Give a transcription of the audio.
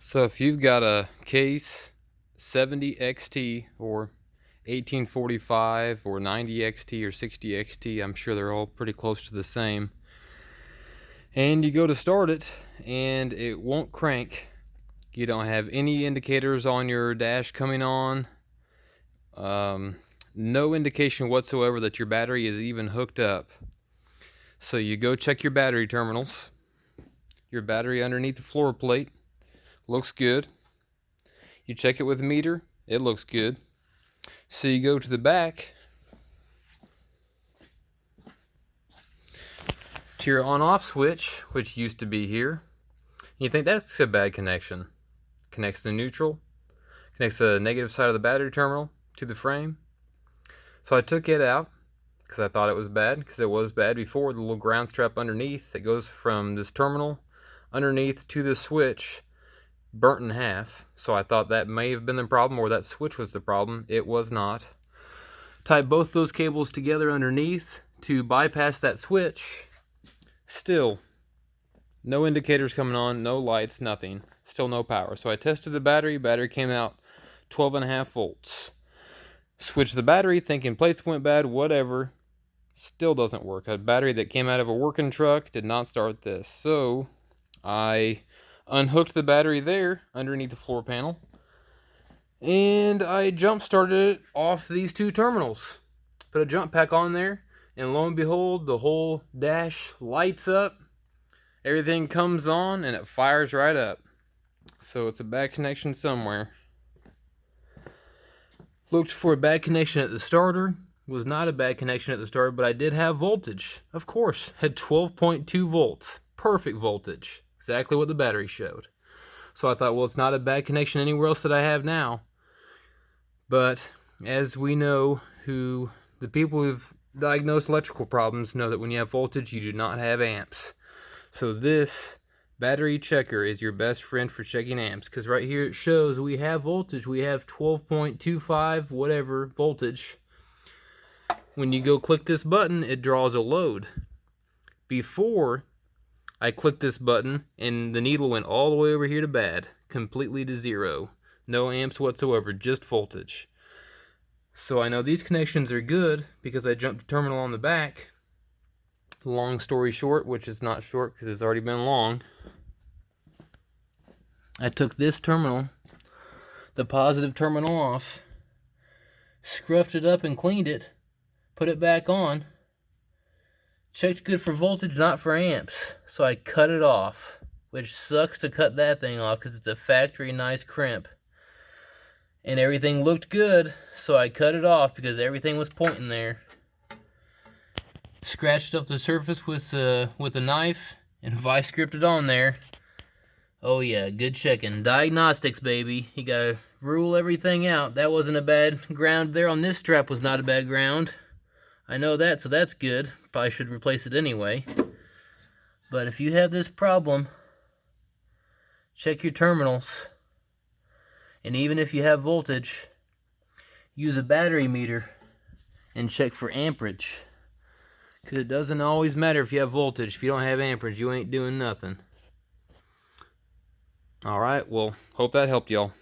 So if you've got a Case 70 XT or 1845 or 90 XT or 60 XT, I'm sure they're all pretty close to the same, and you go to start it and it won't crank, you don't have any indicators on your dash coming on, no indication whatsoever that your battery is even hooked up. So you go check your battery terminals. Your battery underneath the floor plate looks good. You check it with a meter, it looks good. So you go to the back to your on-off switch, which used to be here. You think that's a bad connection. Connects the neutral, connects the negative side of the battery terminal to the frame. So I took it out because I thought it was bad, because it was bad before. The little ground strap underneath that goes from this terminal underneath to the switch burnt in half. So I thought that may have been the problem, or that switch was the problem. It was not. Tied both those cables together underneath to bypass that switch. Still no indicators coming on, no lights, nothing. Still no power. So I tested the battery. Battery came out 12.5 volts. Switched the battery, thinking plates went bad, whatever. Still doesn't work. A battery that came out of a working truck did not start this. So I unhooked the battery there underneath the floor panel, and I jump started it off these two terminals. Put a jump pack on there, and lo and behold, the whole dash lights up. Everything comes on and it fires right up. So it's a bad connection somewhere. Looked for a bad connection at the starter. Was not a bad connection at the starter, but I did have voltage. Of course, had 12.2 volts. Perfect voltage. Exactly what the battery showed. So I thought, well, it's not a bad connection anywhere else that I have now. But as we know, the people who've diagnosed electrical problems know that when you have voltage, you do not have amps. So this battery checker is your best friend for checking amps, because right here it shows we have voltage. We have 12.25 whatever voltage. When you go click this button, it draws a load. Before I clicked this button and the needle went all the way over here to bad, completely to zero. No amps whatsoever, just voltage. So I know these connections are good because I jumped the terminal on the back. Long story short, which is not short because it's already been long, I took this terminal, the positive terminal, off, scruffed it up and cleaned it, put it back on, checked good for voltage, not for amps. So I cut it off, which sucks to cut that thing off because it's a factory nice crimp. And everything looked good, so I cut it off because everything was pointing there. Scratched up the surface with a knife and vice gripped it on there. Oh yeah, good checking. Diagnostics, baby. You gotta rule everything out. That wasn't a bad ground there on this strap, was not a bad ground. I know that, so that's good. Probably should replace it anyway. But if you have this problem, check your terminals. And even if you have voltage, use a battery meter and check for amperage. Because it doesn't always matter if you have voltage. If you don't have amperage, you ain't doing nothing. Alright, well, hope that helped y'all.